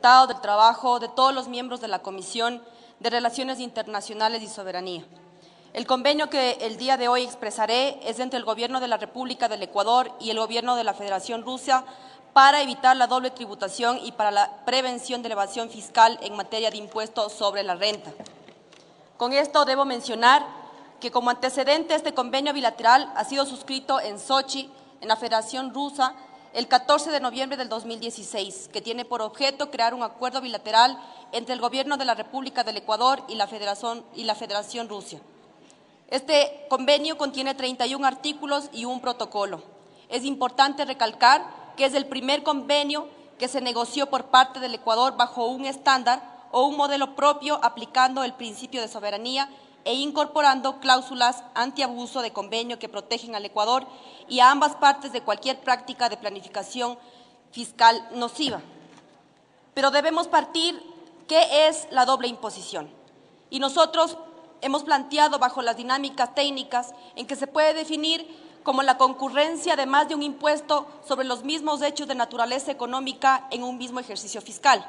resultado del trabajo de todos los miembros de la Comisión de Relaciones Internacionales y Soberanía. El convenio que el día de hoy expresaré es entre el Gobierno de la República del Ecuador y el Gobierno de la Federación Rusia para evitar la doble tributación y para la prevención de la evasión fiscal en materia de impuestos sobre la renta. Con esto debo mencionar que como antecedente este convenio bilateral ha sido suscrito en Sochi, en la Federación Rusa, el 14 de noviembre del 2016, que tiene por objeto crear un acuerdo bilateral entre el Gobierno de la República del Ecuador y la Federación Rusia. Este convenio contiene 31 artículos y un protocolo. Es importante recalcar que es el primer convenio que se negoció por parte del Ecuador bajo un estándar o un modelo propio aplicando el principio de soberanía e incorporando cláusulas antiabuso de convenio que protegen al Ecuador y a ambas partes de cualquier práctica de planificación fiscal nociva. Pero debemos partir qué es la doble imposición. Y nosotros hemos planteado bajo las dinámicas técnicas en que se puede definir como la concurrencia de más de un impuesto sobre los mismos hechos de naturaleza económica en un mismo ejercicio fiscal.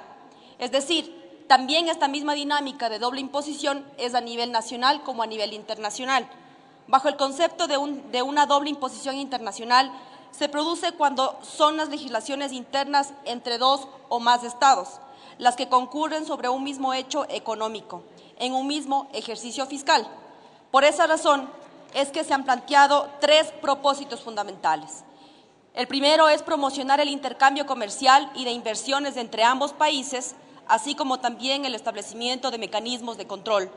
Es decir, también esta misma dinámica de doble imposición es a nivel nacional como a nivel internacional. Bajo el concepto de una doble imposición internacional se produce cuando son las legislaciones internas entre dos o más estados las que concurren sobre un mismo hecho económico en un mismo ejercicio fiscal. Por esa razón es que se han planteado tres propósitos fundamentales. El primero es promocionar el intercambio comercial y de inversiones entre ambos países, así como también el establecimiento de mecanismos de control.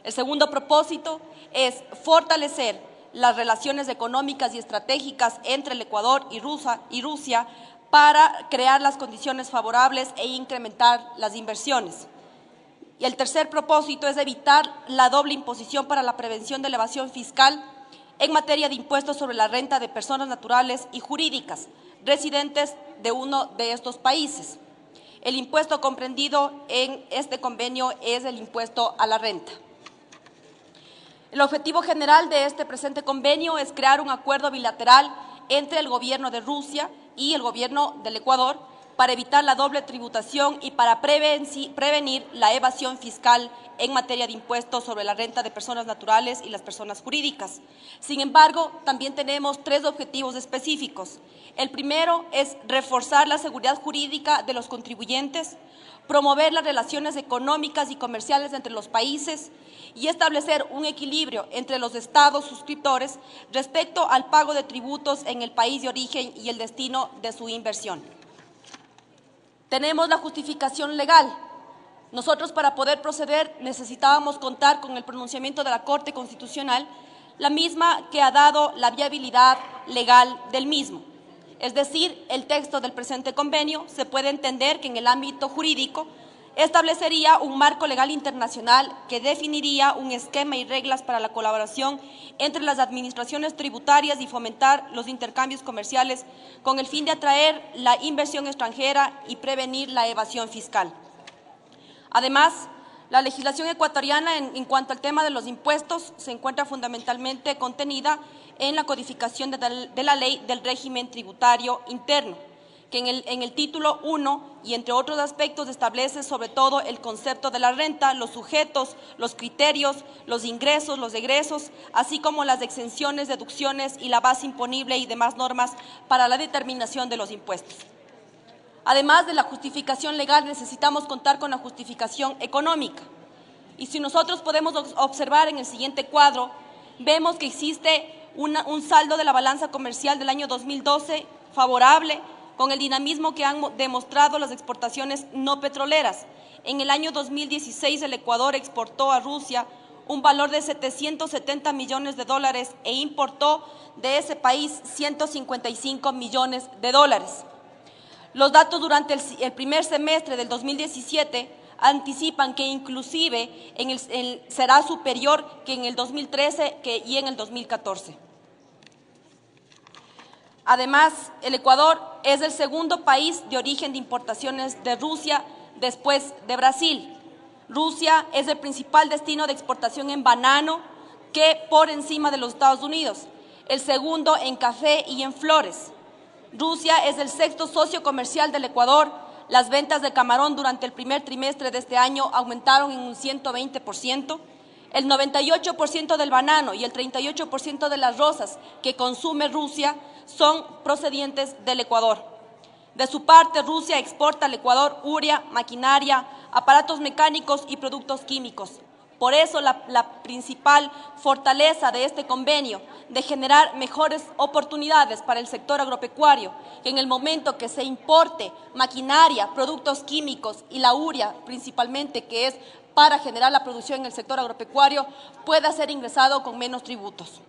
El segundo propósito es fortalecer las relaciones económicas y estratégicas entre el Ecuador y Rusia para crear las condiciones favorables e incrementar las inversiones. Y el tercer propósito es evitar la doble imposición para la prevención de la evasión fiscal en materia de impuestos sobre la renta de personas naturales y jurídicas residentes de uno de estos países. El impuesto comprendido en este convenio es el impuesto a la renta. El objetivo general de este presente convenio es crear un acuerdo bilateral entre el Gobierno de Rusia y el Gobierno del Ecuador para evitar la doble tributación y para prevenir la evasión fiscal en materia de impuestos sobre la renta de personas naturales y las personas jurídicas. Sin embargo, también tenemos tres objetivos específicos. El primero es reforzar la seguridad jurídica de los contribuyentes, promover las relaciones económicas y comerciales entre los países y establecer un equilibrio entre los estados suscriptores respecto al pago de tributos en el país de origen y el destino de su inversión. Tenemos la justificación legal. Nosotros, para poder proceder, necesitábamos contar con el pronunciamiento de la Corte Constitucional, la misma que ha dado la viabilidad legal del mismo. Es decir, el texto del presente convenio se puede entender que en el ámbito jurídico establecería un marco legal internacional que definiría un esquema y reglas para la colaboración entre las administraciones tributarias y fomentar los intercambios comerciales con el fin de atraer la inversión extranjera y prevenir la evasión fiscal. Además, la legislación ecuatoriana en cuanto al tema de los impuestos se encuentra fundamentalmente contenida en la codificación de la ley del régimen tributario interno, que en el título 1 y entre otros aspectos establece sobre todo el concepto de la renta, los sujetos, los criterios, los ingresos, los egresos, así como las exenciones, deducciones y la base imponible y demás normas para la determinación de los impuestos. Además de la justificación legal, necesitamos contar con la justificación económica. Y si nosotros podemos observar en el siguiente cuadro, vemos que existe un saldo de la balanza comercial del año 2012 favorable, con el dinamismo que han demostrado las exportaciones no petroleras. En el año 2016 el Ecuador exportó a Rusia un valor de 770 millones de dólares e importó de ese país 155 millones de dólares. Los datos durante el primer semestre del 2017 anticipan que inclusive será superior que en el 2013 y en el 2014. Además, el Ecuador es el segundo país de origen de importaciones de Rusia después de Brasil. Rusia es el principal destino de exportación en banano, que por encima de los Estados Unidos, el segundo en café y en flores. Rusia es el sexto socio comercial del Ecuador, las ventas de camarón durante el primer trimestre de este año aumentaron en un 120%. El 98% del banano y el 38% de las rosas que consume Rusia son procedientes del Ecuador. De su parte, Rusia exporta al Ecuador urea, maquinaria, aparatos mecánicos y productos químicos. Por eso la principal fortaleza de este convenio de generar mejores oportunidades para el sector agropecuario, que en el momento que se importe maquinaria, productos químicos y la urea principalmente, que es para generar la producción en el sector agropecuario, pueda ser ingresado con menos tributos.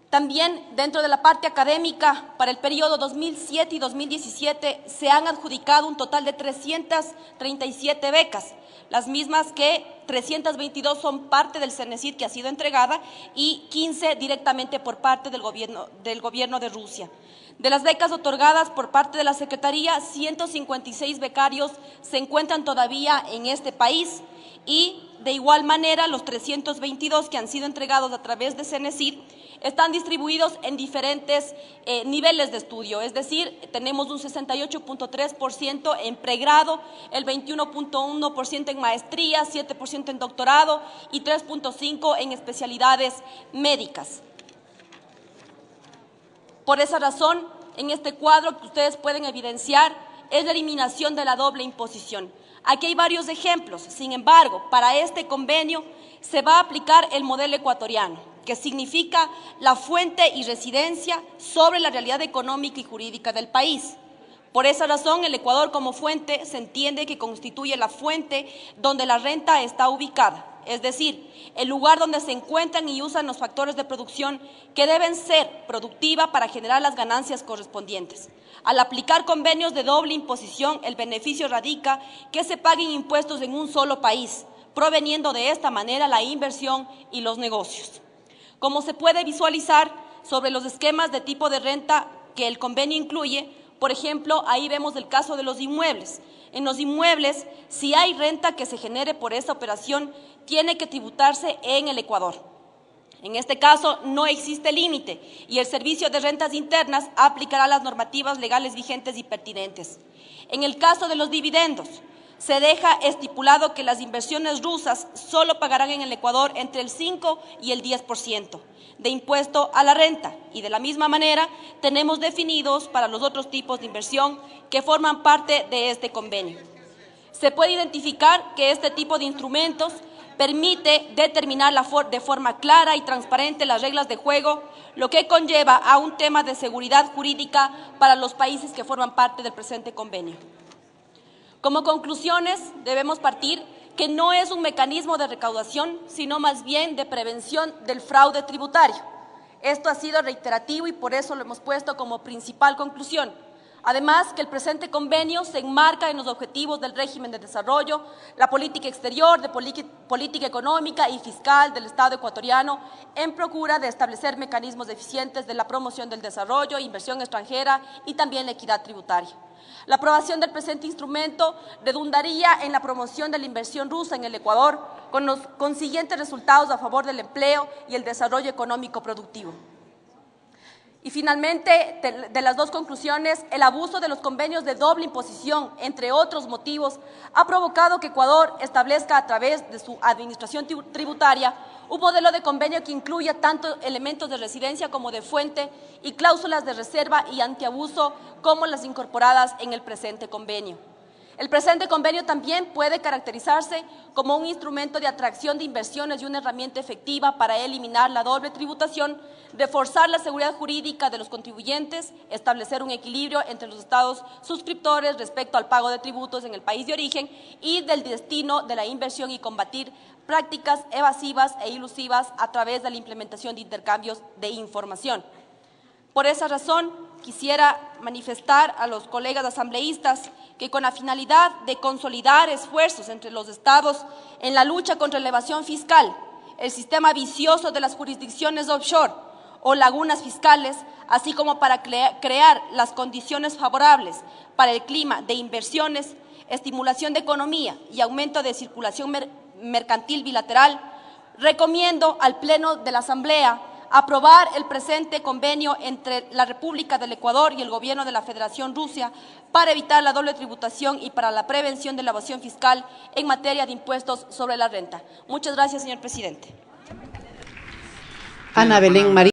También dentro de la parte académica, para el periodo 2007 y 2017 se han adjudicado un total de 337 becas, las mismas que 322 son parte del CENESID que ha sido entregada y 15 directamente por parte del gobierno de Rusia. De las becas otorgadas por parte de la Secretaría, 156 becarios se encuentran todavía en este país y de igual manera los 322 que han sido entregados a través de CENESID están distribuidos en diferentes niveles de estudio, es decir, tenemos un 68.3% en pregrado, el 21.1% en maestría, 7% en doctorado y 3.5% en especialidades médicas. Por esa razón, en este cuadro que ustedes pueden evidenciar es la eliminación de la doble imposición. Aquí hay varios ejemplos, sin embargo, para este convenio se va a aplicar el modelo ecuatoriano, que significa la fuente y residencia sobre la realidad económica y jurídica del país. Por esa razón, el Ecuador como fuente se entiende que constituye la fuente donde la renta está ubicada, es decir, el lugar donde se encuentran y usan los factores de producción que deben ser productiva para generar las ganancias correspondientes. Al aplicar convenios de doble imposición, el beneficio radica que se paguen impuestos en un solo país, proveniendo de esta manera la inversión y los negocios. Como se puede visualizar sobre los esquemas de tipo de renta que el convenio incluye, por ejemplo, ahí vemos el caso de los inmuebles. En los inmuebles, si hay renta que se genere por esta operación, tiene que tributarse en el Ecuador. En este caso, no existe límite y el Servicio de Rentas Internas aplicará las normativas legales vigentes y pertinentes. En el caso de los dividendos, se deja estipulado que las inversiones rusas solo pagarán en el Ecuador entre el 5 y el 10% de impuesto a la renta y de la misma manera tenemos definidos para los otros tipos de inversión que forman parte de este convenio. Se puede identificar que este tipo de instrumentos permite determinar de forma clara y transparente las reglas de juego, lo que conlleva a un tema de seguridad jurídica para los países que forman parte del presente convenio. Como conclusiones, debemos partir que no es un mecanismo de recaudación, sino más bien de prevención del fraude tributario. Esto ha sido reiterativo y por eso lo hemos puesto como principal conclusión. Además, que el presente convenio se enmarca en los objetivos del régimen de desarrollo, la política exterior, de política económica y fiscal del Estado ecuatoriano, en procura de establecer mecanismos eficientes de la promoción del desarrollo, inversión extranjera y también la equidad tributaria. La aprobación del presente instrumento redundaría en la promoción de la inversión rusa en el Ecuador, con los consiguientes resultados a favor del empleo y el desarrollo económico productivo. Y finalmente, de las dos conclusiones, el abuso de los convenios de doble imposición, entre otros motivos, ha provocado que Ecuador establezca a través de su administración tributaria un modelo de convenio que incluya tanto elementos de residencia como de fuente y cláusulas de reserva y antiabuso como las incorporadas en el presente convenio. El presente convenio también puede caracterizarse como un instrumento de atracción de inversiones y una herramienta efectiva para eliminar la doble tributación, reforzar la seguridad jurídica de los contribuyentes, establecer un equilibrio entre los estados suscriptores respecto al pago de tributos en el país de origen y del destino de la inversión y combatir prácticas evasivas e ilusivas a través de la implementación de intercambios de información. Por esa razón, quisiera manifestar a los colegas asambleístas que con la finalidad de consolidar esfuerzos entre los estados en la lucha contra la evasión fiscal, el sistema vicioso de las jurisdicciones offshore o lagunas fiscales, así como para crear las condiciones favorables para el clima de inversiones, estimulación de economía y aumento de circulación mercantil bilateral, recomiendo al Pleno de la Asamblea aprobar el presente convenio entre la República del Ecuador y el Gobierno de la Federación Rusia para evitar la doble tributación y para la prevención de la evasión fiscal en materia de impuestos sobre la renta. Muchas gracias, señor presidente. Ana Belén María.